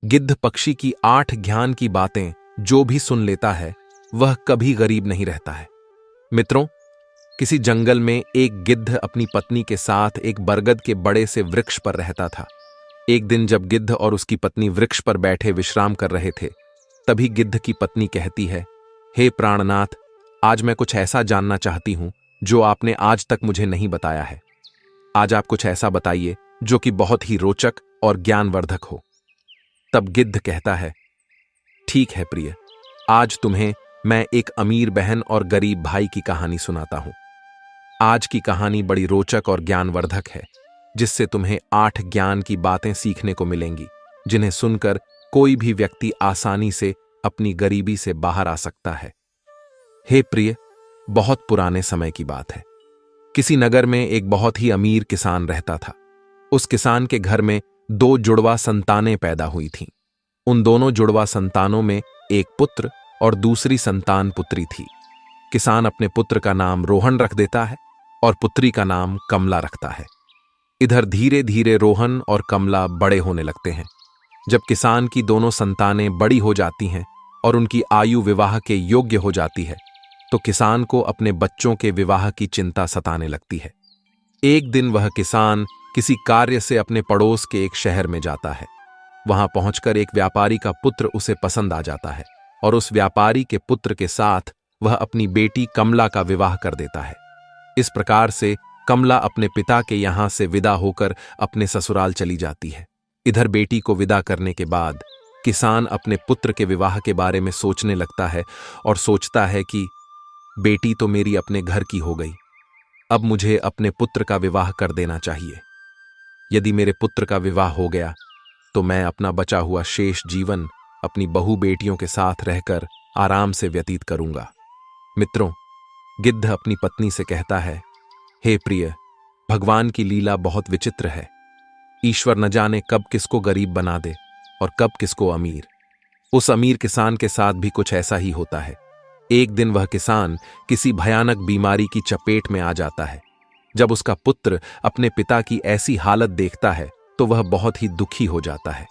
गिद्ध पक्षी की 8 ज्ञान की बातें जो भी सुन लेता है वह कभी गरीब नहीं रहता है। मित्रों, किसी जंगल में एक गिद्ध अपनी पत्नी के साथ एक बरगद के बड़े से वृक्ष पर रहता था। एक दिन जब गिद्ध और उसकी पत्नी वृक्ष पर बैठे विश्राम कर रहे थे, तभी गिद्ध की पत्नी कहती है, हे प्राणनाथ, आज मैं कुछ ऐसा जानना चाहती हूं जो आपने आज तक मुझे नहीं बताया है। आज आप कुछ ऐसा बताइए जो कि बहुत ही रोचक और ज्ञानवर्धक हो। तब गिद्ध कहता है, ठीक है प्रिय, आज तुम्हें मैं एक अमीर बहन और गरीब भाई की कहानी सुनाता हूं। आज की कहानी बड़ी रोचक और ज्ञानवर्धक है, जिससे तुम्हें 8 ज्ञान की बातें सीखने को मिलेंगी, जिन्हें सुनकर कोई भी व्यक्ति आसानी से अपनी गरीबी से बाहर आ सकता है। हे प्रिय, बहुत पुराने समय की बात है। किसी नगर में एक बहुत ही अमीर किसान रहता था। उस किसान के घर में 2 जुड़वा संतानें पैदा हुई थीं। उन दोनों जुड़वा संतानों में एक पुत्र और दूसरी संतान पुत्री थी। किसान अपने पुत्र का नाम रोहन रख देता है और पुत्री का नाम कमला रखता है। इधर धीरे धीरे रोहन और कमला बड़े होने लगते हैं। जब किसान की दोनों संतानें बड़ी हो जाती हैं और उनकी आयु विवाह के योग्य हो जाती है, तो किसान को अपने बच्चों के विवाह की चिंता सताने लगती है। एक दिन वह किसान किसी कार्य से अपने पड़ोस के एक शहर में जाता है। वहां पहुंचकर एक व्यापारी का पुत्र उसे पसंद आ जाता है और उस व्यापारी के पुत्र के साथ वह अपनी बेटी कमला का विवाह कर देता है। इस प्रकार से कमला अपने पिता के यहां से विदा होकर अपने ससुराल चली जाती है। इधर बेटी को विदा करने के बाद किसान अपने पुत्र के विवाह के बारे में सोचने लगता है और सोचता है कि बेटी तो मेरी अपने घर की हो गई, अब मुझे अपने पुत्र का विवाह कर देना चाहिए। यदि मेरे पुत्र का विवाह हो गया तो मैं अपना बचा हुआ शेष जीवन अपनी बहू बेटियों के साथ रहकर आराम से व्यतीत करूंगा। मित्रों, गिद्ध अपनी पत्नी से कहता है, हे प्रिय, भगवान की लीला बहुत विचित्र है। ईश्वर न जाने कब किसको गरीब बना दे और कब किसको अमीर। उस अमीर किसान के साथ भी कुछ ऐसा ही होता है। एक दिन वह किसान किसी भयानक बीमारी की चपेट में आ जाता है। जब उसका पुत्र अपने पिता की ऐसी हालत देखता है तो वह बहुत ही दुखी हो जाता है।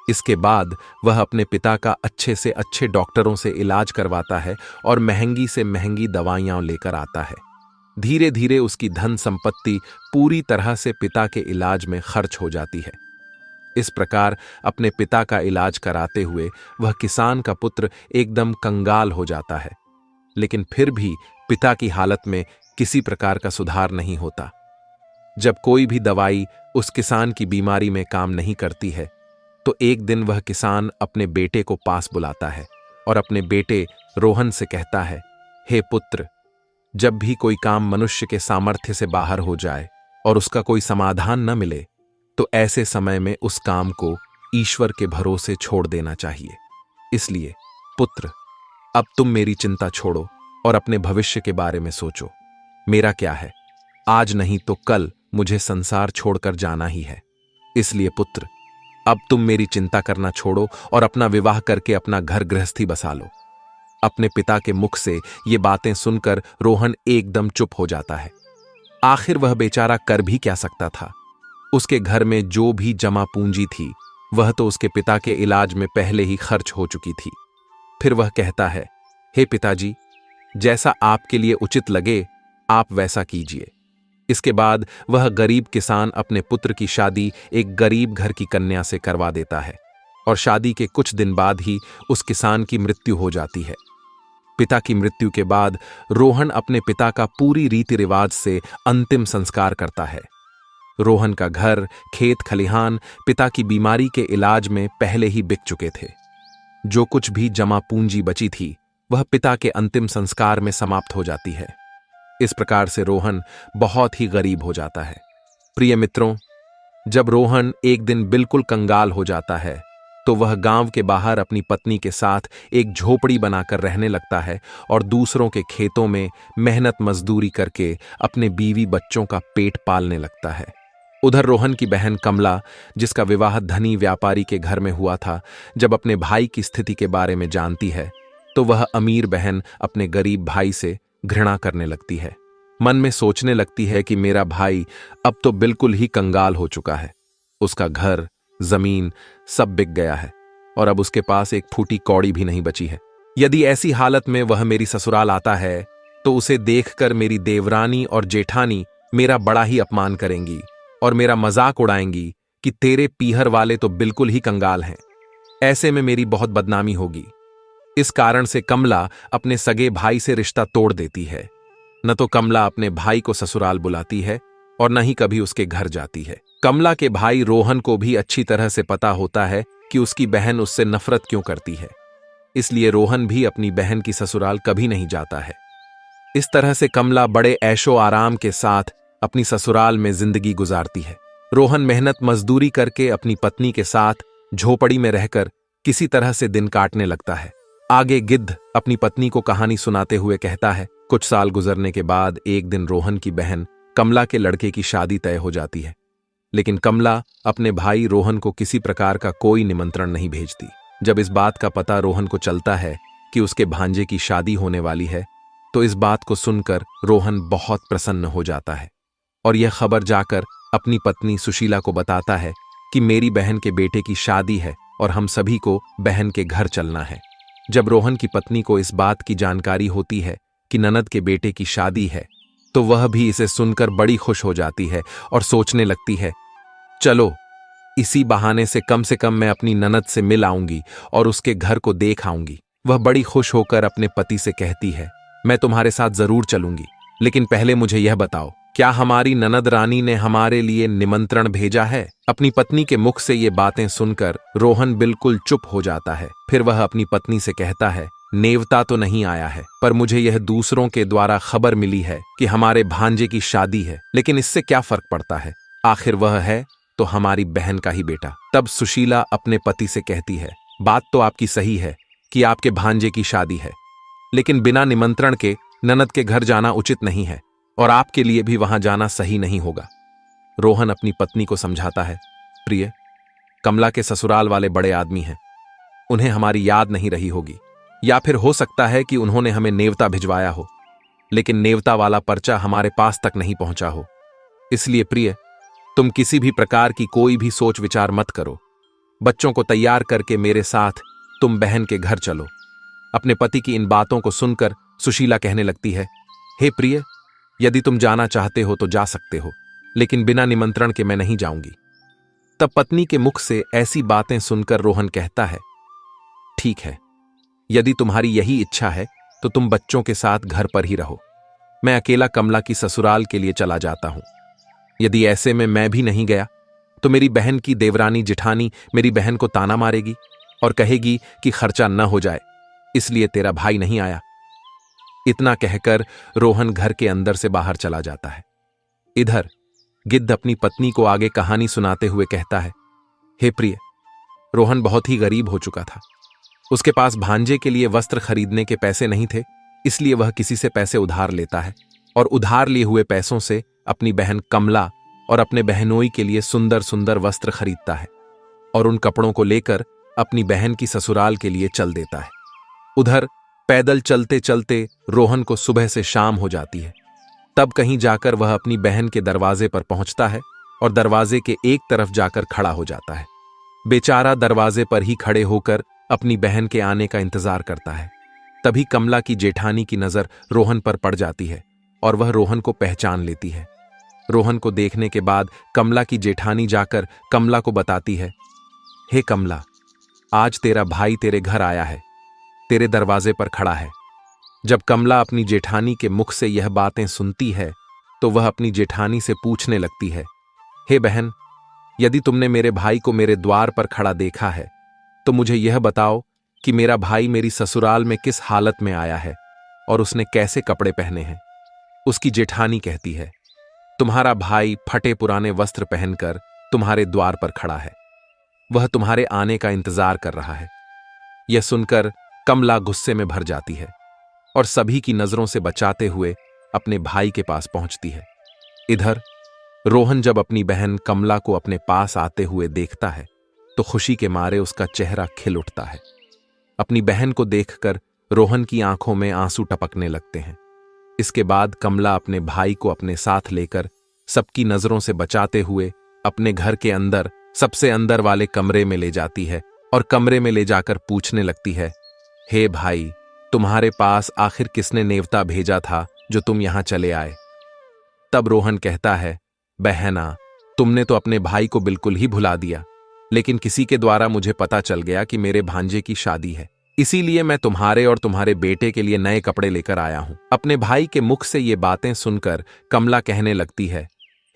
इसके बाद वह अपने पिता का अच्छे से अच्छे डॉक्टरों से इलाज करवाता है और महंगी से महंगी दवाइयां लेकर आता है। धीरे धीरे उसकी धन संपत्ति पूरी तरह से पिता के इलाज में खर्च हो जाती है। इस प्रकार अपने पिता का इलाज कराते हुए वह किसान का पुत्र एकदम कंगाल हो जाता है। लेकिन फिर भी पिता की हालत में किसी प्रकार का सुधार नहीं होता। जब कोई भी दवाई उस किसान की बीमारी में काम नहीं करती है, तो एक दिन वह किसान अपने बेटे को पास बुलाता है और अपने बेटे रोहन से कहता है, हे पुत्र, जब भी कोई काम मनुष्य के सामर्थ्य से बाहर हो जाए और उसका कोई समाधान न मिले, तो ऐसे समय में उस काम को ईश्वर के भरोसे छोड़ देना चाहिए। इसलिए पुत्र, अब तुम मेरी चिंता छोड़ो और अपने भविष्य के बारे में सोचो। मेरा क्या है, आज नहीं तो कल मुझे संसार छोड़कर जाना ही है। इसलिए पुत्र, अब तुम मेरी चिंता करना छोड़ो और अपना विवाह करके अपना घर गृहस्थी बसा लो। अपने पिता के मुख से ये बातें सुनकर रोहन एकदम चुप हो जाता है। आखिर वह बेचारा कर भी क्या सकता था। उसके घर में जो भी जमा पूंजी थी वह तो उसके पिता के इलाज में पहले ही खर्च हो चुकी थी। फिर वह कहता है, हे पिताजी, जैसा आपके लिए उचित लगे आप वैसा कीजिए। इसके बाद वह गरीब किसान अपने पुत्र की शादी एक गरीब घर की कन्या से करवा देता है और शादी के कुछ दिन बाद ही उस किसान की मृत्यु हो जाती है। पिता की मृत्यु के बाद रोहन अपने पिता का पूरी रीति रिवाज से अंतिम संस्कार करता है। रोहन का घर, खेत खलिहान पिता की बीमारी के इलाज में पहले ही बिक चुके थे। जो कुछ भी जमा पूंजी बची थी वह पिता के अंतिम संस्कार में समाप्त हो जाती है। इस प्रकार से रोहन बहुत ही गरीब हो जाता है। प्रिय मित्रों, जब रोहन एक दिन बिल्कुल कंगाल हो जाता है तो वह गांव के बाहर अपनी पत्नी के साथ एक झोपड़ी बनाकर रहने लगता है और दूसरों के खेतों में मेहनत मजदूरी करके अपने बीवी बच्चों का पेट पालने लगता है। उधर रोहन की बहन कमला, जिसका विवाह धनी व्यापारी के घर में हुआ था, जब अपने भाई की स्थिति के बारे में जानती है तो वह अमीर बहन अपने गरीब भाई से घृणा करने लगती है। मन में सोचने लगती है कि मेरा भाई अब तो बिल्कुल ही कंगाल हो चुका है। उसका घर, जमीन सब बिक गया है। और अब उसके पास एक फूटी कौड़ी भी नहीं बची है। यदि ऐसी हालत में वह मेरी ससुराल आता है तो उसे देखकर मेरी देवरानी और जेठानी मेरा बड़ा ही अपमान करेंगी और मेरा मजाक उड़ाएंगी कि तेरे पीहर वाले तो बिल्कुल ही कंगाल हैं। ऐसे में मेरी बहुत बदनामी होगी। इस कारण से कमला अपने सगे भाई से रिश्ता तोड़ देती है। न तो कमला अपने भाई को ससुराल बुलाती है और न ही कभी उसके घर जाती है। कमला के भाई रोहन को भी अच्छी तरह से पता होता है कि उसकी बहन उससे नफरत क्यों करती है, इसलिए रोहन भी अपनी बहन की ससुराल कभी नहीं जाता है। इस तरह से कमला बड़े ऐशो आराम के साथ अपनी ससुराल में जिंदगी गुजारती है। रोहन मेहनत मजदूरी करके अपनी पत्नी के साथ झोपड़ी में रहकर किसी तरह से दिन काटने लगता है। आगे गिद्ध अपनी पत्नी को कहानी सुनाते हुए कहता है, कुछ साल गुजरने के बाद एक दिन रोहन की बहन कमला के लड़के की शादी तय हो जाती है, लेकिन कमला अपने भाई रोहन को किसी प्रकार का कोई निमंत्रण नहीं भेजती। जब इस बात का पता रोहन को चलता है कि उसके भांजे की शादी होने वाली है, तो इस बात को सुनकर रोहन बहुत प्रसन्न हो जाता है और यह खबर जाकर अपनी पत्नी सुशीला को बताता है कि मेरी बहन के बेटे की शादी है और हम सभी को बहन के घर चलना है। जब रोहन की पत्नी को इस बात की जानकारी होती है कि ननद के बेटे की शादी है, तो वह भी इसे सुनकर बड़ी खुश हो जाती है और सोचने लगती है, चलो इसी बहाने से कम मैं अपनी ननद से मिल आऊंगी और उसके घर को देख आऊंगी। वह बड़ी खुश होकर अपने पति से कहती है, मैं तुम्हारे साथ जरूर चलूंगी, लेकिन पहले मुझे यह बताओ, क्या हमारी ननद रानी ने हमारे लिए निमंत्रण भेजा है? अपनी पत्नी के मुख से ये बातें सुनकर रोहन बिल्कुल चुप हो जाता है। फिर वह अपनी पत्नी से कहता है, नेवता तो नहीं आया है, पर मुझे यह दूसरों के द्वारा खबर मिली है कि हमारे भांजे की शादी है, लेकिन इससे क्या फर्क पड़ता है, आखिर वह है तो हमारी बहन का ही बेटा। तब सुशीला अपने पति से कहती है, बात तो आपकी सही है कि आपके भांजे की शादी है, लेकिन बिना निमंत्रण के ननद के घर जाना उचित नहीं है और आपके लिए भी वहां जाना सही नहीं होगा। रोहन अपनी पत्नी को समझाता है, प्रिय, कमला के ससुराल वाले बड़े आदमी हैं, उन्हें हमारी याद नहीं रही होगी, या फिर हो सकता है कि उन्होंने हमें नेवता भिजवाया हो, लेकिन नेवता वाला पर्चा हमारे पास तक नहीं पहुंचा हो। इसलिए प्रिय, तुम किसी भी प्रकार की कोई भी सोच विचार मत करो। बच्चों को तैयार करके मेरे साथ तुम बहन के घर चलो। अपने पति की इन बातों को सुनकर सुशीला कहने लगती है, हे प्रिय, यदि तुम जाना चाहते हो तो जा सकते हो, लेकिन बिना निमंत्रण के मैं नहीं जाऊंगी। तब पत्नी के मुख से ऐसी बातें सुनकर रोहन कहता है, ठीक है, यदि तुम्हारी यही इच्छा है तो तुम बच्चों के साथ घर पर ही रहो, मैं अकेला कमला की ससुराल के लिए चला जाता हूं। यदि ऐसे में मैं भी नहीं गया तो मेरी बहन की देवरानी जिठानी मेरी बहन को ताना मारेगी और कहेगी कि खर्चा न हो जाए, इसलिए तेरा भाई नहीं आया। इतना कहकर रोहन घर के अंदर से बाहर चला जाता है। इधर गिद्ध अपनी पत्नी को आगे कहानी सुनाते हुए कहता है, हे प्रिय, रोहन बहुत ही गरीब हो चुका था। उसके पास भांजे के लिए वस्त्र खरीदने के पैसे नहीं थे, इसलिए वह किसी से पैसे उधार लेता है और उधार लिए हुए पैसों से अपनी बहन कमला और अपने बहनोई के लिए सुंदर सुंदर वस्त्र खरीदता है और उन कपड़ों को लेकर अपनी बहन की ससुराल के लिए चल देता है। उधर पैदल चलते चलते रोहन को सुबह से शाम हो जाती है। तब कहीं जाकर वह अपनी बहन के दरवाजे पर पहुंचता है और दरवाजे के एक तरफ जाकर खड़ा हो जाता है। बेचारा दरवाजे पर ही खड़े होकर अपनी बहन के आने का इंतजार करता है। तभी कमला की जेठानी की नजर रोहन पर पड़ जाती है और वह रोहन को पहचान लेती है। रोहन को देखने के बाद कमला की जेठानी जाकर कमला को बताती है, हे कमला, आज तेरा भाई तेरे घर आया है, तेरे दरवाजे पर खड़ा है। जब कमला अपनी जेठानी के मुख से यह बातें सुनती है तो वह अपनी जेठानी से पूछने लगती है, हे बहन, यदि तुमने मेरे भाई को मेरे द्वार पर खड़ा देखा है तो मुझे यह बताओ कि मेरा भाई मेरी ससुराल में किस हालत में आया है और उसने कैसे कपड़े पहने हैं। उसकी जेठानी कहती है, तुम्हारा भाई फटे पुराने वस्त्र पहनकर तुम्हारे द्वार पर खड़ा है, वह तुम्हारे आने का इंतजार कर रहा है। यह सुनकर कमला गुस्से में भर जाती है और सभी की नजरों से बचाते हुए अपने भाई के पास पहुंचती है। इधर रोहन जब अपनी बहन कमला को अपने पास आते हुए देखता है तो खुशी के मारे उसका चेहरा खिल उठता है। अपनी बहन को देखकर रोहन की आंखों में आंसू टपकने लगते हैं। इसके बाद कमला अपने भाई को अपने साथ लेकर सबकी नजरों से बचाते हुए अपने घर के अंदर सबसे अंदर वाले कमरे में ले जाती है और कमरे में ले जाकर पूछने लगती है, हे भाई, तुम्हारे पास आखिर किसने नेवता भेजा था जो तुम यहां चले आए? तब रोहन कहता है, बहना, तुमने तो अपने भाई को बिल्कुल ही भुला दिया, लेकिन किसी के द्वारा मुझे पता चल गया कि मेरे भांजे की शादी है, इसीलिए मैं तुम्हारे और तुम्हारे बेटे के लिए नए कपड़े लेकर आया हूं। अपने भाई के मुख से ये बातें सुनकर कमला कहने लगती है,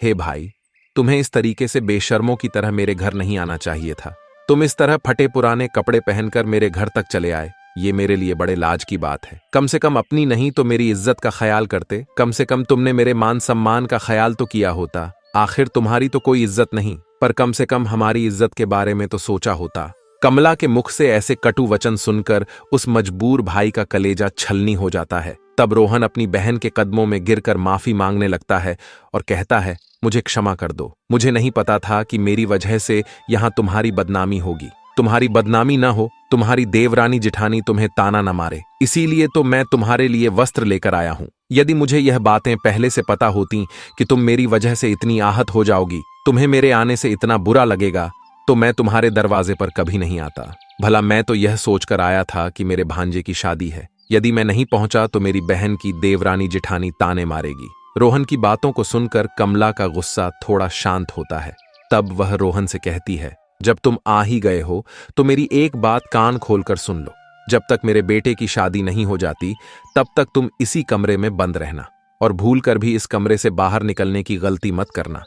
हे भाई, तुम्हें इस तरीके से बेशर्मों की तरह मेरे घर नहीं आना चाहिए था। तुम इस तरह फटे पुराने कपड़े पहनकर मेरे घर तक चले आए, ये मेरे लिए बड़े लाज की बात है। कम से कम अपनी नहीं तो मेरी इज्जत का ख्याल करते, कम से कम तुमने मेरे मान सम्मान का ख्याल तो किया होता। आखिर तुम्हारी तो कोई इज्जत नहीं, पर कम से कम हमारी इज्जत के बारे में तो सोचा होता। कमला के मुख से ऐसे कटु वचन सुनकर उस मजबूर भाई का कलेजा छलनी हो जाता है। तब रोहन अपनी बहन के कदमों में गिरकर माफी मांगने लगता है और कहता है, मुझे क्षमा कर दो, मुझे नहीं पता था कि मेरी वजह से यहां तुम्हारी बदनामी होगी। तुम्हारी बदनामी ना हो, तुम्हारी देवरानी जिठानी तुम्हें ताना न मारे, इसीलिए तो मैं तुम्हारे लिए वस्त्र लेकर आया हूं। यदि मुझे यह बातें पहले से पता होती कि तुम मेरी वजह से इतनी आहत हो जाओगी, तुम्हें मेरे आने से इतना बुरा लगेगा, तो मैं तुम्हारे दरवाजे पर कभी नहीं आता। भला मैं तो यह सोचकर आया था कि मेरे भांजे की शादी है, यदि मैं नहीं पहुंचा तो मेरी बहन की देवरानी जिठानी ताने मारेगी। रोहन की बातों को सुनकर कमला का गुस्सा थोड़ा शांत होता है। तब वह रोहन से कहती है, जब तुम आ ही गए हो तो मेरी एक बात कान खोलकर सुन लो। जब तक मेरे बेटे की शादी नहीं हो जाती, तब तक तुम इसी कमरे में बंद रहना, और भूल कर भी इस कमरे से बाहर निकलने की गलती मत करना,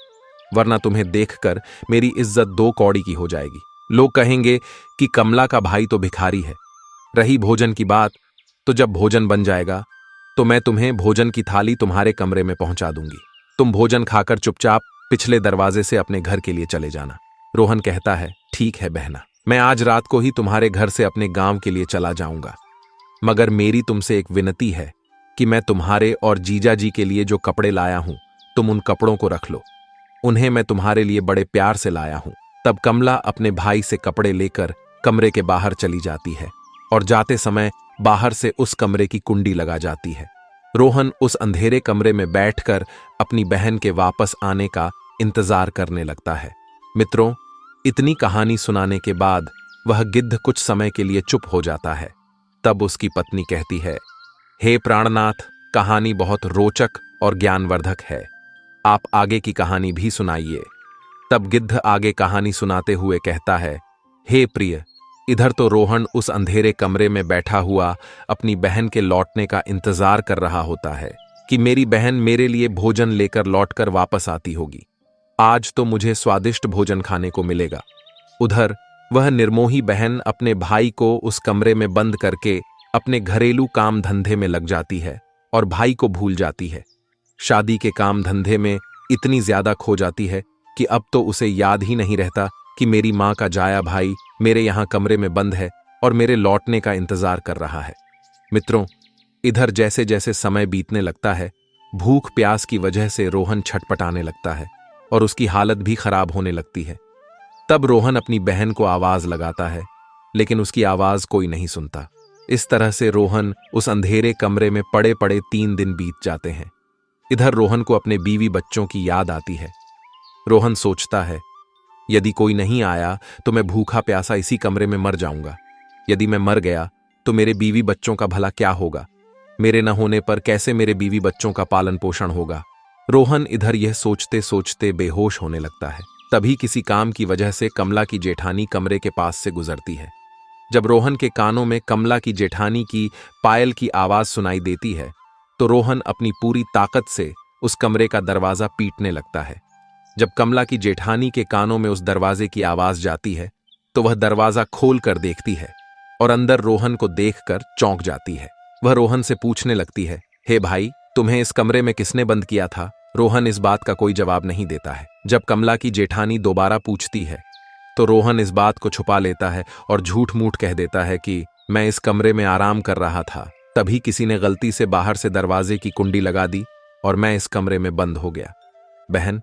वरना तुम्हें देखकर मेरी इज्जत दो कौड़ी की हो जाएगी। लोग कहेंगे कि कमला का भाई तो भिखारी है। रही भोजन की बात, तो जब भोजन बन जाएगा तो मैं तुम्हें भोजन की थाली तुम्हारे कमरे में पहुंचा दूंगी। तुम भोजन खाकर चुपचाप पिछले दरवाजे से अपने घर के लिए चले जाना। रोहन कहता है, ठीक है बहना, मैं आज रात को ही तुम्हारे घर से अपने गांव के लिए चला जाऊंगा, मगर मेरी तुमसे एक विनती है कि मैं तुम्हारे और जीजा जी के लिए जो कपड़े लाया हूं, तुम उन कपड़ों को रख लो। उन्हें मैं तुम्हारे लिए बड़े प्यार से लाया हूं। तब कमला अपने भाई से कपड़े लेकर कमरे के बाहर चली जाती है और जाते समय बाहर से उस कमरे की कुंडी लगा जाती है। रोहन उस अंधेरे कमरे में बैठकर अपनी बहन के वापस आने का इंतजार करने लगता है। मित्रों, इतनी कहानी सुनाने के बाद वह गिद्ध कुछ समय के लिए चुप हो जाता है। तब उसकी पत्नी कहती है, हे प्राणनाथ, कहानी बहुत रोचक और ज्ञानवर्धक है, आप आगे की कहानी भी सुनाइए। तब गिद्ध आगे कहानी सुनाते हुए कहता है, हे प्रिय, इधर तो रोहन उस अंधेरे कमरे में बैठा हुआ अपनी बहन के लौटने का इंतजार कर रहा होता है कि मेरी बहन मेरे लिए भोजन लेकर लौटकर वापस आती होगी। आज तो मुझे स्वादिष्ट भोजन खाने को मिलेगा। उधर वह निर्मोही बहन अपने भाई को उस कमरे में बंद करके अपने घरेलू काम धंधे में लग जाती है और भाई को भूल जाती है। शादी के काम धंधे में इतनी ज्यादा खो जाती है कि अब तो उसे याद ही नहीं रहता कि मेरी माँ का जाया भाई मेरे यहाँ कमरे में बंद है और मेरे लौटने का इंतजार कर रहा है। मित्रों, इधर जैसे जैसे समय बीतने लगता है, भूख प्यास की वजह से रोहन छटपटाने लगता है और उसकी हालत भी खराब होने लगती है। तब रोहन अपनी बहन को आवाज लगाता है, लेकिन उसकी आवाज कोई नहीं सुनता। इस तरह से रोहन उस अंधेरे कमरे में पड़े पड़े 3 दिन बीत जाते हैं। इधर रोहन को अपने बीवी बच्चों की याद आती है। रोहन सोचता है, यदि कोई नहीं आया तो मैं भूखा प्यासा इसी कमरे में मर जाऊंगा। यदि मैं मर गया तो मेरे बीवी बच्चों का भला क्या होगा? मेरे न होने पर कैसे मेरे बीवी बच्चों का पालन पोषण होगा? रोहन इधर यह सोचते सोचते बेहोश होने लगता है। तभी किसी काम की वजह से कमला की जेठानी कमरे के पास से गुजरती है। जब रोहन के कानों में कमला की जेठानी की पायल की आवाज सुनाई देती है, तो रोहन अपनी पूरी ताकत से उस कमरे का दरवाजा पीटने लगता है। जब कमला की जेठानी के कानों में उस दरवाजे की आवाज जाती है, तो वह दरवाजा खोल कर देखती है और अंदर रोहन को देखकर चौंक जाती है। वह रोहन से पूछने लगती है, हे भाई, तुम्हें इस कमरे में किसने बंद किया था? रोहन इस बात का कोई जवाब नहीं देता है। जब कमला की जेठानी दोबारा पूछती है, तो रोहन इस बात को छुपा लेता है और झूठ मूठ कह देता है कि मैं इस कमरे में आराम कर रहा था, तभी किसी ने गलती से बाहर से दरवाजे की कुंडी लगा दी और मैं इस कमरे में बंद हो गया। बहन,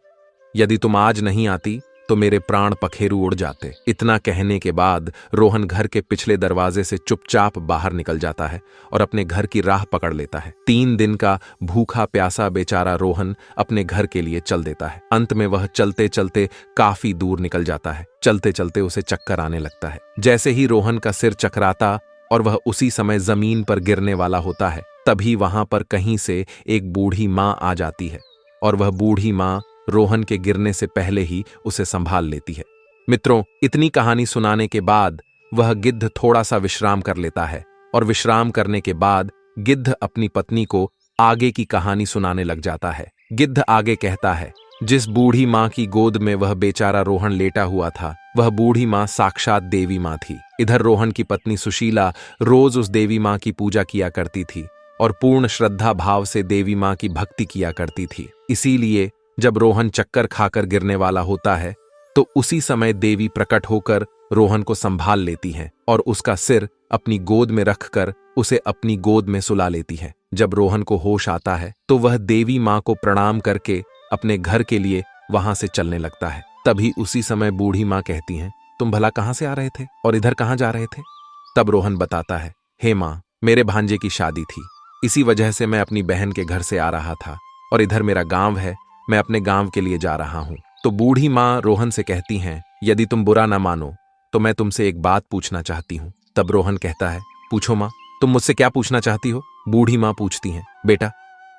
यदि तुम आज नहीं आती तो मेरे प्राण पखेरु उड़ जाते। इतना कहने के बाद रोहन घर के पिछले दरवाजे से चुपचाप बाहर निकल जाता है और अपने घर की राह पकड़ लेता है। 3 दिन का भूखा प्यासा बेचारा रोहन अपने घर के लिए चल देता है। अंत में वह चलते चलते काफी दूर निकल जाता है। चलते चलते उसे चक्कर आने लगता है। जैसे ही रोहन का सिर चकराता और वह उसी समय जमीन पर गिरने वाला होता है, तभी वहां पर कहीं से एक बूढ़ी मां आ जाती है और वह बूढ़ी मां रोहन के गिरने से पहले ही उसे संभाल लेती है। मित्रों, इतनी कहानी सुनाने के बाद वह गिद्ध थोड़ा सा विश्राम कर लेता है और विश्राम करने के बाद गिद्ध अपनी पत्नी को आगे की कहानी सुनाने लग जाता है। गिद्ध आगे कहता है, जिस बूढ़ी मां की गोद में वह बेचारा रोहन लेटा हुआ था, वह बूढ़ी मां साक्षात देवी मां थी। इधर रोहन की पत्नी सुशीला रोज उस देवी मां की पूजा किया करती थी और पूर्ण श्रद्धा भाव से देवी मां की भक्ति किया करती थी। इसीलिए जब रोहन चक्कर खाकर गिरने वाला होता है तो उसी समय देवी प्रकट होकर रोहन को संभाल लेती हैं और उसका सिर अपनी गोद में रखकर उसे अपनी गोद में सुला लेती है। जब रोहन को होश आता है तो वह देवी मां को प्रणाम करके अपने घर के लिए वहां से चलने लगता है। तभी उसी समय बूढ़ी मां कहती हैं, तुम भला कहां से आ रहे थे और इधर कहां जा रहे थे? तब रोहन बताता है, हे मां, मेरे भांजे की शादी थी, इसी वजह से मैं अपनी बहन के घर से आ रहा था और इधर मेरा गांव है, मैं अपने गांव के लिए जा रहा हूं। तो बूढ़ी मां रोहन से कहती हैं, यदि तुम बुरा ना मानो तो मैं तुमसे एक बात पूछना चाहती हूं। तब रोहन कहता है, पूछो मां, तुम मुझसे क्या पूछना चाहती हो? बूढ़ी मां पूछती हैं, बेटा,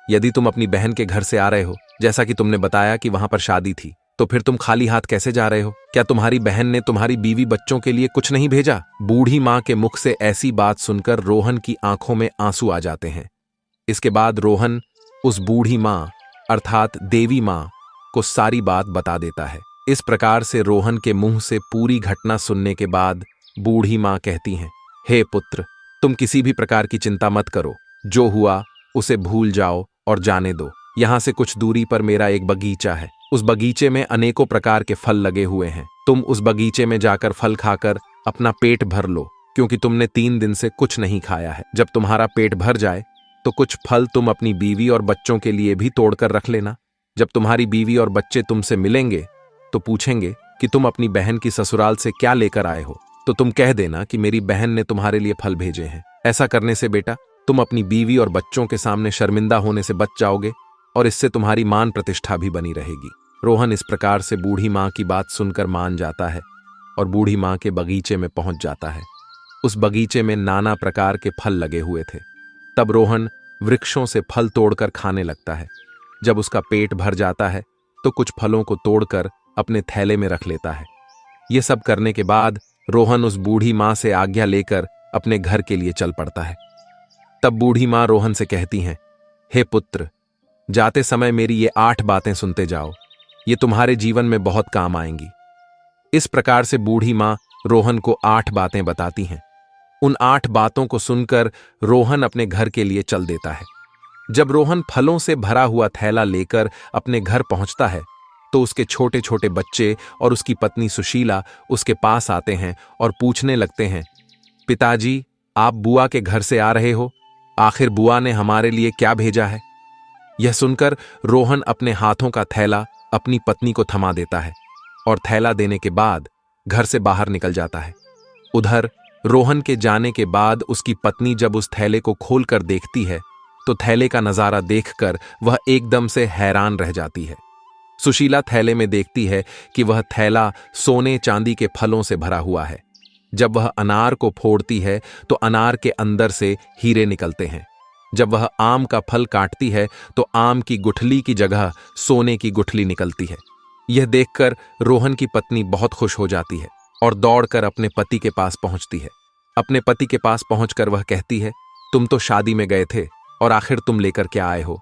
यदि तुम अपनी बहन के घर से आ रहे हो, जैसा कि तुमने बताया कि वहां पर शादी थी, तो फिर तुम खाली हाथ कैसे जा रहे हो? क्या तुम्हारी बहन ने तुम्हारी बीवी बच्चों के लिए कुछ नहीं भेजा? बूढ़ी मां के मुख से ऐसी बात सुनकर रोहन की आंखों में आंसू आ जाते हैं। इसके बाद रोहन उस बूढ़ी मां अर्थात देवी मां को सारी बात बता देता है। इस प्रकार से रोहन के मुंह से पूरी घटना सुनने के बाद बूढ़ी मां कहती हैं, हे पुत्र, तुम किसी भी प्रकार की चिंता मत करो, जो हुआ उसे भूल जाओ और जाने दो। यहां से कुछ दूरी पर मेरा एक बगीचा है, उस बगीचे में अनेकों प्रकार के फल लगे हुए हैं। तुम उस बगीचे में जाकर फल खाकर अपना पेट भर लो, क्योंकि तुमने 3 दिन से कुछ नहीं खाया है। जब तुम्हारा पेट भर जाए तो कुछ फल तुम अपनी बीवी और बच्चों के लिए भी तोड़कर रख लेना। जब तुम्हारी बीवी और बच्चे तुमसे मिलेंगे तो पूछेंगे कि तुम अपनी बहन की ससुराल से क्या लेकर आए हो, तो तुम कह देना कि मेरी बहन ने तुम्हारे लिए फल भेजे हैं। ऐसा करने से बेटा तुम अपनी बीवी और बच्चों के सामने शर्मिंदा होने से बच जाओगे और इससे तुम्हारी मान प्रतिष्ठा भी बनी रहेगी। रोहन इस प्रकार से बूढ़ी मां की बात सुनकर मान जाता है और बूढ़ी मां के बगीचे में पहुंच जाता है। उस बगीचे में नाना प्रकार के फल लगे हुए थे। तब रोहन वृक्षों से फल तोड़कर खाने लगता है। जब उसका पेट भर जाता है तो कुछ फलों को तोड़कर अपने थैले में रख लेता है। ये सब करने के बाद रोहन उस बूढ़ी मां से आज्ञा लेकर अपने घर के लिए चल पड़ता है। तब बूढ़ी मां रोहन से कहती हैं, हे पुत्र, जाते समय मेरी ये 8 बातें सुनते जाओ, ये तुम्हारे जीवन में बहुत काम आएंगी। इस प्रकार से बूढ़ी मां रोहन को 8 बातें बताती हैं। उन 8 बातों को सुनकर रोहन अपने घर के लिए चल देता है। जब रोहन फलों से भरा हुआ थैला लेकर अपने घर पहुंचता है तो उसके छोटे छोटे बच्चे और उसकी पत्नी सुशीला उसके पास आते हैं और पूछने लगते हैं, पिताजी, आप बुआ के घर से आ रहे हो? आखिर बुआ ने हमारे लिए क्या भेजा है? यह सुनकर रोहन अपने हाथों का थैला अपनी पत्नी को थमा देता है और थैला देने के बाद घर से बाहर निकल जाता है। उधर रोहन के जाने के बाद उसकी पत्नी जब उस थैले को खोलकर देखती है तो थैले का नजारा देखकर वह एकदम से हैरान रह जाती है। सुशीला थैले में देखती है कि वह थैला सोने चांदी के फलों से भरा हुआ है। जब वह अनार को फोड़ती है तो अनार के अंदर से हीरे निकलते हैं। जब वह आम का फल काटती है तो आम की गुठली की जगह सोने की गुठली निकलती है। यह देखकर रोहन की पत्नी बहुत खुश हो जाती है और दौड़कर अपने पति के पास पहुंचती है। अपने पति के पास पहुंचकर वह कहती है, तुम तो शादी में गए थे और आखिर तुम लेकर क्या आए हो?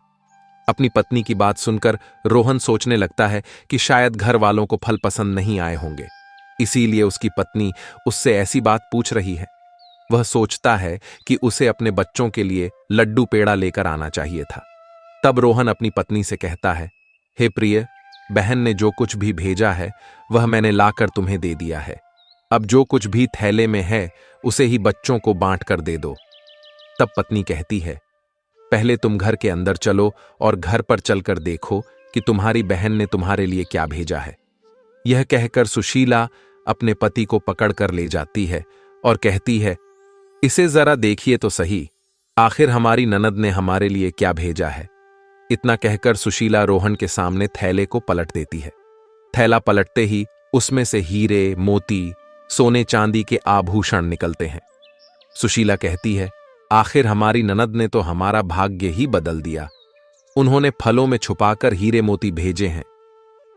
अपनी पत्नी की बात सुनकर रोहन सोचने लगता है कि शायद घर वालों को फल पसंद नहीं आए होंगे, इसीलिए उसकी पत्नी उससे ऐसी बात पूछ रही है। वह सोचता है कि उसे अपने बच्चों के लिए लड्डू पेड़ा लेकर आना चाहिए था। तब रोहन अपनी पत्नी से कहता है, हे प्रिय, बहन ने जो कुछ भी भेजा है वह मैंने लाकर तुम्हें दे दिया है। अब जो कुछ भी थैले में है उसे ही बच्चों को बांट कर दे दो। तब पत्नी कहती है, पहले तुम घर के अंदर चलो और घर पर चलकर देखो कि तुम्हारी बहन ने तुम्हारे लिए क्या भेजा है। यह कहकर सुशीला अपने पति को पकड़कर ले जाती है और कहती है, इसे जरा देखिए तो सही, आखिर हमारी ननद ने हमारे लिए क्या भेजा है। इतना कहकर सुशीला रोहन के सामने थैले को पलट देती है। थैला पलटते ही उसमें से हीरे, मोती, सोने चांदी के आभूषण निकलते हैं। सुशीला कहती है, आखिर हमारी ननद ने तो हमारा भाग्य ही बदल दिया। उन्होंने फलों में छुपाकर हीरे मोती भेजे हैं।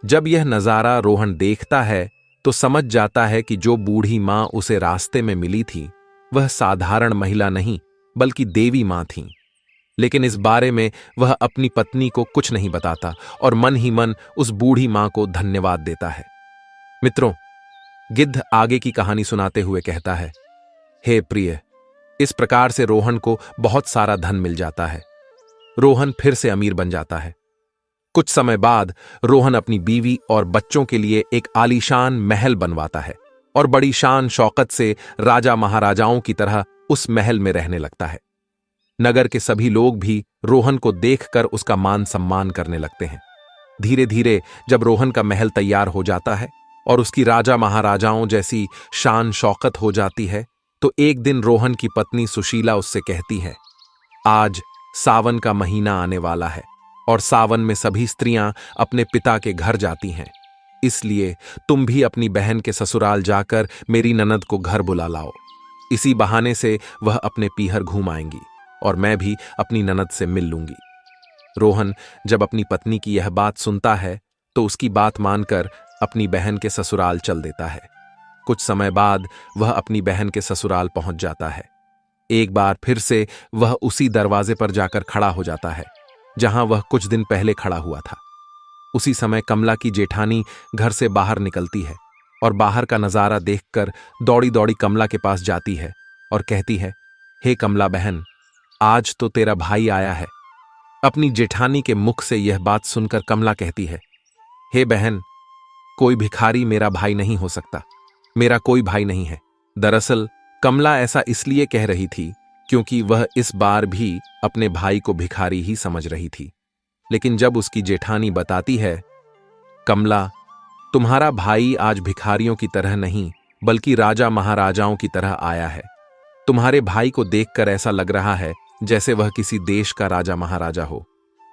जब यह नजारा रोहन देखता है तो समझ जाता है कि जो बूढ़ी मां उसे रास्ते में मिली थी वह साधारण महिला नहीं बल्कि देवी मां थी। लेकिन इस बारे में वह अपनी पत्नी को कुछ नहीं बताता और मन ही मन उस बूढ़ी मां को धन्यवाद देता है। मित्रों, गिद्ध आगे की कहानी सुनाते हुए कहता है, हे प्रिय, इस प्रकार से रोहन को बहुत सारा धन मिल जाता है। रोहन फिर से अमीर बन जाता है। कुछ समय बाद रोहन अपनी बीवी और बच्चों के लिए एक आलीशान महल बनवाता है और बड़ी शान शौकत से राजा महाराजाओं की तरह उस महल में रहने लगता है। नगर के सभी लोग भी रोहन को देखकर उसका मान सम्मान करने लगते हैं। धीरे धीरे जब रोहन का महल तैयार हो जाता है और उसकी राजा महाराजाओं जैसी शान शौकत हो जाती है तो एक दिन रोहन की पत्नी सुशीला उससे कहती है, आज सावन का महीना आने वाला है और सावन में सभी स्त्रियां अपने पिता के घर जाती हैं, इसलिए तुम भी अपनी बहन के ससुराल जाकर मेरी ननद को घर बुला लाओ। इसी बहाने से वह अपने पीहर घूम आएंगी और मैं भी अपनी ननद से मिल लूंगी। रोहन जब अपनी पत्नी की यह बात सुनता है तो उसकी बात मानकर अपनी बहन के ससुराल चल देता है। कुछ समय बाद वह अपनी बहन के ससुराल पहुंच जाता है। एक बार फिर से वह उसी दरवाजे पर जाकर खड़ा हो जाता है जहां वह कुछ दिन पहले खड़ा हुआ था। उसी समय कमला की जेठानी घर से बाहर निकलती है और बाहर का नजारा देखकर दौड़ी दौड़ी कमला के पास जाती है और कहती है, हे कमला बहन, आज तो तेरा भाई आया है। अपनी जेठानी के मुख से यह बात सुनकर कमला कहती है, हे बहन, कोई भिखारी मेरा भाई नहीं हो सकता, मेरा कोई भाई नहीं है। दरअसल कमला ऐसा इसलिए कह रही थी क्योंकि वह इस बार भी अपने भाई को भिखारी ही समझ रही थी। लेकिन जब उसकी जेठानी बताती है, कमला, तुम्हारा भाई आज भिखारियों की तरह नहीं बल्कि राजा महाराजाओं की तरह आया है। तुम्हारे भाई को देखकर ऐसा लग रहा है जैसे वह किसी देश का राजा महाराजा हो।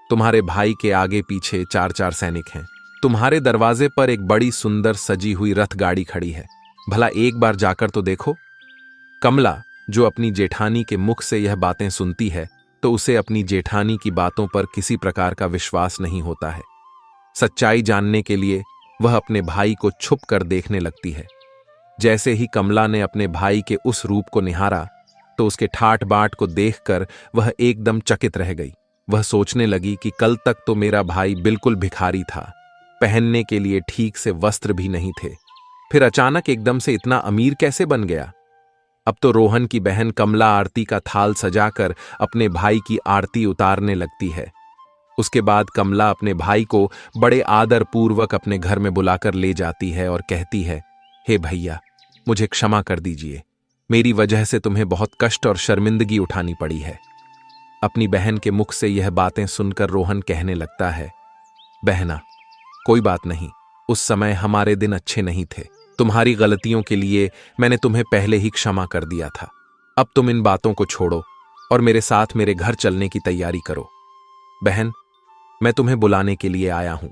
तुम्हारे भाई के आगे पीछे 4-4 सैनिक हैं। तुम्हारे दरवाजे पर एक बड़ी सुंदर सजी हुई रथ गाड़ी खड़ी है। भला एक बार जाकर तो देखो। कमला, जो अपनी जेठानी के मुख से यह बातें सुनती है तो उसे अपनी जेठानी की बातों पर किसी प्रकार का विश्वास नहीं होता है। सच्चाई जानने के लिए वह अपने भाई को छुप कर देखने लगती है। जैसे ही कमला ने अपने भाई के उस रूप को निहारा तो उसके ठाट बाट को देखकर वह एकदम चकित रह गई। वह सोचने लगी कि कल तक तो मेरा भाई बिल्कुल भिखारी था, पहनने के लिए ठीक से वस्त्र भी नहीं थे, फिर अचानक एकदम से इतना अमीर कैसे बन गया। अब तो रोहन की बहन कमला आरती का थाल सजाकर अपने भाई की आरती उतारने लगती है। उसके बाद कमला अपने भाई को बड़े आदर पूर्वक अपने घर में बुलाकर ले जाती है और कहती है, हे भैया, मुझे क्षमा कर दीजिए, मेरी वजह से तुम्हें बहुत कष्ट और शर्मिंदगी उठानी पड़ी है। अपनी बहन के मुख से यह बातें सुनकर रोहन कहने लगता है, बहना, कोई बात नहीं, उस समय हमारे दिन अच्छे नहीं थे। तुम्हारी गलतियों के लिए मैंने तुम्हें पहले ही क्षमा कर दिया था। अब तुम इन बातों को छोड़ो और मेरे साथ मेरे घर चलने की तैयारी करो। बहन, मैं तुम्हें बुलाने के लिए आया हूं।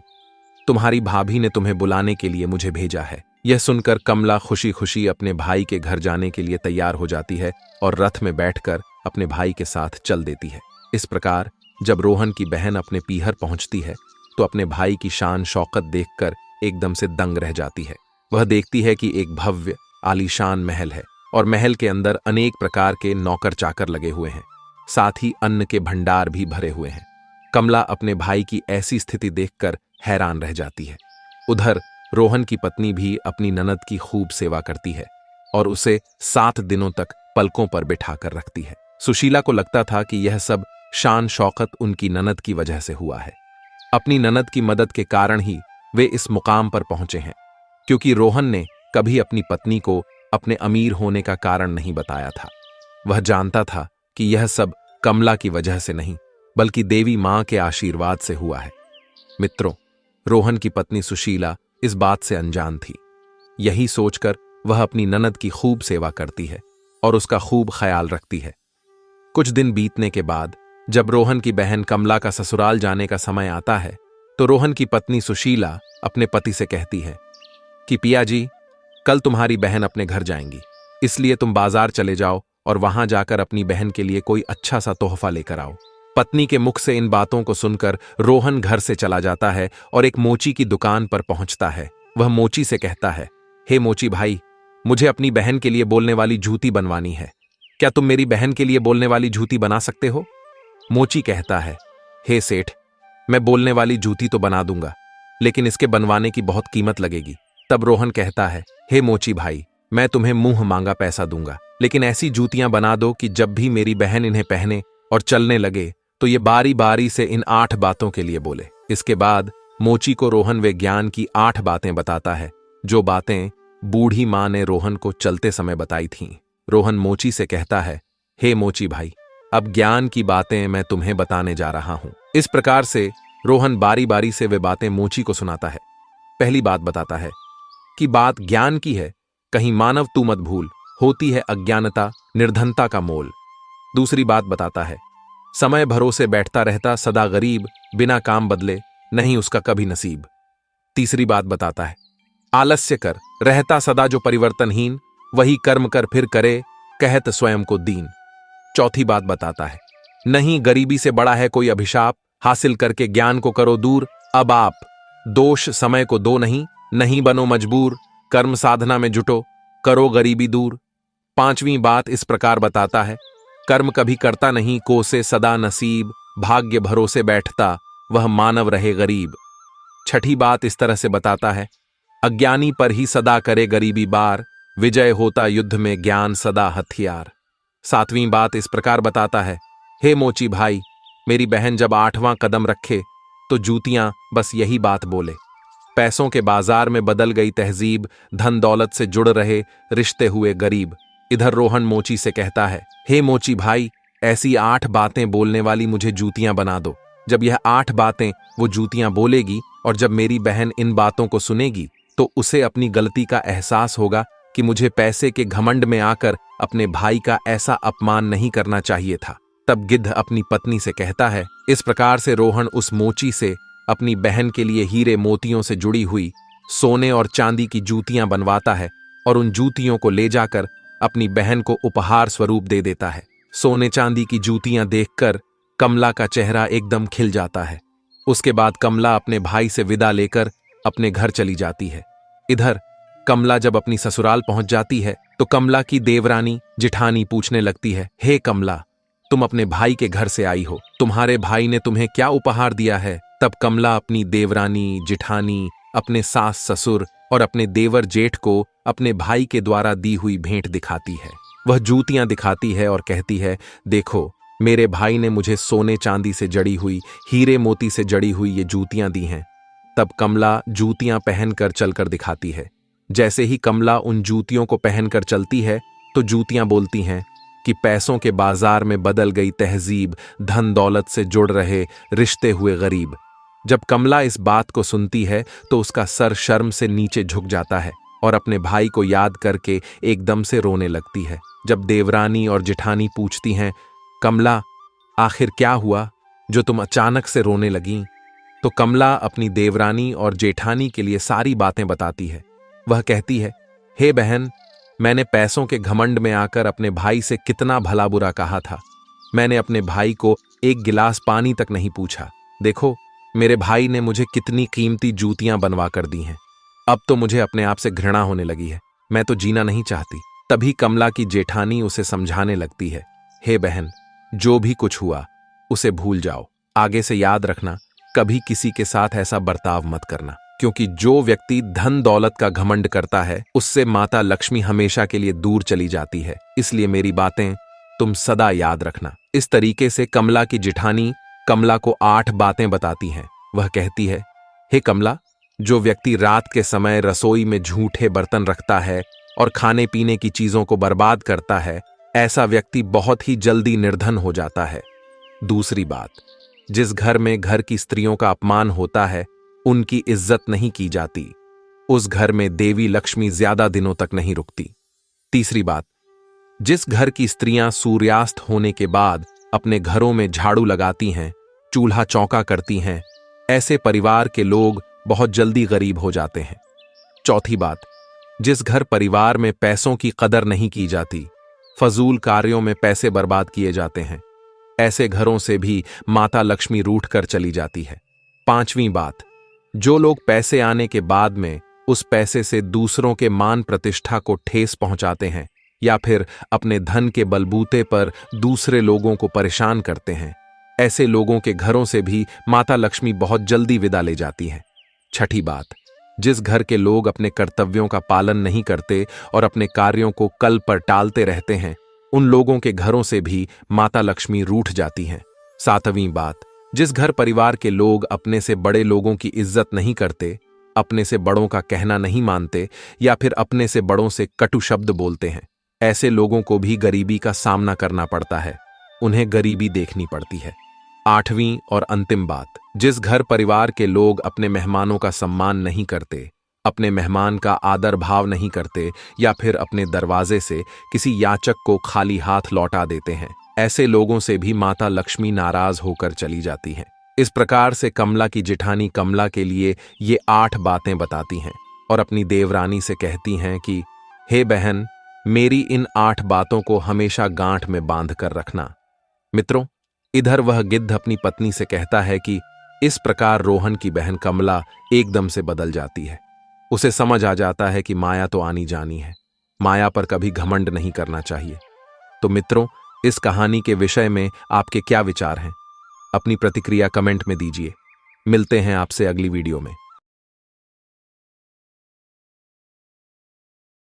तुम्हारी भाभी ने तुम्हें बुलाने के लिए मुझे भेजा है। यह सुनकर कमला खुशी खुशी अपने भाई के घर जाने के लिए तैयार हो जाती है और रथ में बैठकर अपने भाई के साथ चल देती है। इस प्रकार जब रोहन की बहन अपने पीहर पहुंचती है तो अपने भाई की शान शौकत देखकर एकदम से दंग रह जाती है। वह देखती है कि एक भव्य आलीशान महल है और महल के अंदर अनेक प्रकार के नौकर चाकर लगे हुए हैं, साथ ही अन्न के भंडार भी भरे हुए हैं। कमला अपने भाई की ऐसी स्थिति देखकर हैरान रह जाती है। उधर रोहन की पत्नी भी अपनी ननद की खूब सेवा करती है और उसे 7 दिनों तक पलकों पर बिठाकर रखती है। सुशीला को लगता था कि यह सब शान शौकत उनकी ननद की वजह से हुआ है। अपनी ननद की मदद के कारण ही वे इस मुकाम पर पहुंचे हैं, क्योंकि रोहन ने कभी अपनी पत्नी को अपने अमीर होने का कारण नहीं बताया था। वह जानता था कि यह सब कमला की वजह से नहीं बल्कि देवी मां के आशीर्वाद से हुआ है। मित्रों, रोहन की पत्नी सुशीला इस बात से अनजान थी। यही सोचकर वह अपनी ननद की खूब सेवा करती है और उसका खूब ख्याल रखती है। कुछ दिन बीतने के बाद जब रोहन की बहन कमला का ससुराल जाने का समय आता है तो रोहन की पत्नी सुशीला अपने पति से कहती है कि पिया जी, कल तुम्हारी बहन अपने घर जाएंगी, इसलिए तुम बाजार चले जाओ और वहां जाकर अपनी बहन के लिए कोई अच्छा सा तोहफा लेकर आओ। पत्नी के मुख से इन बातों को सुनकर रोहन घर से चला जाता है और एक मोची की दुकान पर पहुंचता है। वह मोची से कहता है, हे मोची भाई, मुझे अपनी बहन के लिए बोलने वाली जूती बनवानी है। क्या तुम मेरी बहन के लिए बोलने वाली जूती बना सकते हो? मोची कहता है, हे सेठ, मैं बोलने वाली जूती तो बना दूंगा, लेकिन इसके बनवाने की बहुत कीमत लगेगी। तब रोहन कहता है, हे मोची भाई, मैं तुम्हें मुंह मांगा पैसा दूंगा, लेकिन ऐसी जूतियां बना दो कि जब भी मेरी बहन इन्हें पहने और चलने लगे तो ये बारी बारी से इन 8 बातों के लिए बोले। इसके बाद मोची को रोहन वे ज्ञान की 8 बातें बताता है, जो बातें बूढ़ी मां ने रोहन को चलते समय बताई थीं। रोहन मोची से कहता है, हे मोची भाई, अब ज्ञान की बातें मैं तुम्हें बताने जा रहा हूं। इस प्रकार से रोहन बारी बारी से वे बातें मोची को सुनाता है। पहली बात बताता है कि बात ज्ञान की है, कहीं मानव तू मत भूल, होती है अज्ञानता निर्धनता का मोल। दूसरी बात बताता है, समय भरोसे बैठता रहता सदा गरीब, बिना काम बदले नहीं उसका कभी नसीब। तीसरी बात बताता है, आलस्य कर रहता सदा जो परिवर्तनहीन, वही कर्म कर फिर करे कहत स्वयं को दीन। चौथी बात बताता है, नहीं गरीबी से बड़ा है कोई अभिशाप, हासिल करके ज्ञान को करो दूर। अब आप दोष समय को दो नहीं बनो मजबूर, कर्म साधना में जुटो करो गरीबी दूर। पांचवी बात इस प्रकार बताता है, कर्म कभी करता नहीं कोसे सदा नसीब, भाग्य भरोसे बैठता वह मानव रहे गरीब। छठी बात इस तरह से बताता है, अज्ञानी पर ही सदा करे गरीबी बार, विजय होता युद्ध में ज्ञान सदा हथियार। सातवीं बात इस प्रकार बताता है, हे मोची भाई, मेरी बहन जब 8वां कदम रखे तो जूतियां बस यही बात बोले। पैसों के बाजार में बदल गई तहजीब, धन दौलत से जुड़ रहे रिश्ते हुए गरीब। इधर रोहन मोची से कहता है, हे मोची भाई, ऐसी 8 बातें बोलने वाली मुझे जूतियां बना दो। जब यह 8 बातें वो जूतियां बोलेगी और जब मेरी बहन इन बातों को सुनेगी तो उसे अपनी गलती का एहसास होगा कि मुझे पैसे के घमंड में आकर अपने भाई का ऐसा अपमान नहीं करना चाहिए था। तब गिद्ध अपनी पत्नी से कहता है। इस प्रकार से रोहन उस मोची से अपनी बहन के लिए हीरे मोतियों से जुड़ी हुई सोने और चांदी की जूतियां बनवाता है और उन जूतियों को ले जाकर अपनी बहन को उपहार स्वरूप दे देता है। सोने चांदी की जूतियां देखकर कमला का चेहरा एकदम खिल जाता है। उसके बाद कमला अपने भाई से विदा लेकर अपने घर चली जाती है। इधर कमला जब अपनी ससुराल पहुंच जाती है तो कमला की देवरानी जिठानी पूछने लगती है, हे कमला, तुम अपने भाई के घर से आई हो, तुम्हारे भाई ने तुम्हें क्या उपहार दिया है? तब कमला अपनी देवरानी जिठानी, अपने सास ससुर और अपने देवर जेठ को अपने भाई के द्वारा दी हुई भेंट दिखाती है। वह जूतियां दिखाती है और कहती है, देखो, मेरे भाई ने मुझे सोने चांदी से जड़ी हुई, हीरे मोती से जड़ी हुई ये जूतियां दी हैं। तब कमला जूतियां पहनकर चलकर दिखाती है। जैसे ही कमला उन जूतियों को पहनकर चलती है तो जूतियां बोलती हैं कि पैसों के बाजार में बदल गई तहजीब, धन दौलत से जुड़ रहे रिश्ते हुए गरीब। जब कमला इस बात को सुनती है तो उसका सर शर्म से नीचे झुक जाता है और अपने भाई को याद करके एकदम से रोने लगती है। जब देवरानी और जेठानी पूछती हैं, कमला, आखिर क्या हुआ जो तुम अचानक से रोने लगीं? तो कमला अपनी देवरानी और जेठानी के लिए सारी बातें बताती है। वह कहती है, हे बहन, मैंने पैसों के घमंड में आकर अपने भाई से कितना भला बुरा कहा था। मैंने अपने भाई को एक गिलास पानी तक नहीं पूछा। देखो, मेरे भाई ने मुझे कितनी कीमती जूतियां बनवा कर दी हैं। अब तो मुझे अपने आप से घृणा होने लगी है। मैं तो जीना नहीं चाहती। तभी कमला की जेठानी उसे समझाने लगती है, हे बहन, जो भी कुछ हुआ उसे भूल जाओ। आगे से याद रखना, कभी किसी के साथ ऐसा बर्ताव मत करना, क्योंकि जो व्यक्ति धन दौलत का घमंड करता है उससे माता लक्ष्मी हमेशा के लिए दूर चली जाती है। इसलिए मेरी बातें तुम सदा याद रखना। इस तरीके से कमला की जेठानी कमला को 8 बातें बताती हैं। वह कहती है, हे कमला, जो व्यक्ति रात के समय रसोई में झूठे बर्तन रखता है और खाने पीने की चीजों को बर्बाद करता है, ऐसा व्यक्ति बहुत ही जल्दी निर्धन हो जाता है। दूसरी बात, जिस घर में घर की स्त्रियों का अपमान होता है उनकी इज्जत नहीं की जाती। उस घर में देवी लक्ष्मी ज्यादा दिनों तक नहीं रुकती। तीसरी बात, जिस घर की स्त्रियां सूर्यास्त होने के बाद अपने घरों में झाड़ू लगाती हैं, चूल्हा चौका करती हैं, ऐसे परिवार के लोग बहुत जल्दी गरीब हो जाते हैं। चौथी बात, जिस घर परिवार में पैसों की कदर नहीं की जाती, फजूल कार्यों में पैसे बर्बाद किए जाते हैं, ऐसे घरों से भी माता लक्ष्मी रूठ कर चली जाती है। पांचवी बात, जो लोग पैसे आने के बाद में उस पैसे से दूसरों के मान प्रतिष्ठा को ठेस पहुंचाते हैं या फिर अपने धन के बलबूते पर दूसरे लोगों को परेशान करते हैं, ऐसे लोगों के घरों से भी माता लक्ष्मी बहुत जल्दी विदा ले जाती है। छठी बात, जिस घर के लोग अपने कर्तव्यों का पालन नहीं करते और अपने कार्यों को कल पर टालते रहते हैं, उन लोगों के घरों से भी माता लक्ष्मी रूठ जाती हैं। सातवीं बात, जिस घर परिवार के लोग अपने से बड़े लोगों की इज्जत नहीं करते, अपने से बड़ों का कहना नहीं मानते या फिर अपने से बड़ों से कटु शब्द बोलते हैं, ऐसे लोगों को भी गरीबी का सामना करना पड़ता है, उन्हें गरीबी देखनी पड़ती है। आठवीं और अंतिम बात, जिस घर परिवार के लोग अपने मेहमानों का सम्मान नहीं करते, अपने मेहमान का आदर भाव नहीं करते या फिर अपने दरवाजे से किसी याचक को खाली हाथ लौटा देते हैं, ऐसे लोगों से भी माता लक्ष्मी नाराज होकर चली जाती हैं। इस प्रकार से कमला की जिठानी कमला के लिए ये 8 बातें बताती हैं और अपनी देवरानी से कहती हैं कि हे बहन, मेरी इन 8 बातों को हमेशा गांठ में बांध कर रखना। मित्रों, इधर वह गिद्ध अपनी पत्नी से कहता है कि इस प्रकार रोहन की बहन कमला एकदम से बदल जाती है। उसे समझ आ जाता है कि माया तो आनी जानी है, माया पर कभी घमंड नहीं करना चाहिए। तो मित्रों, इस कहानी के विषय में आपके क्या विचार हैं? अपनी प्रतिक्रिया कमेंट में दीजिए। मिलते हैं आपसे अगली वीडियो में।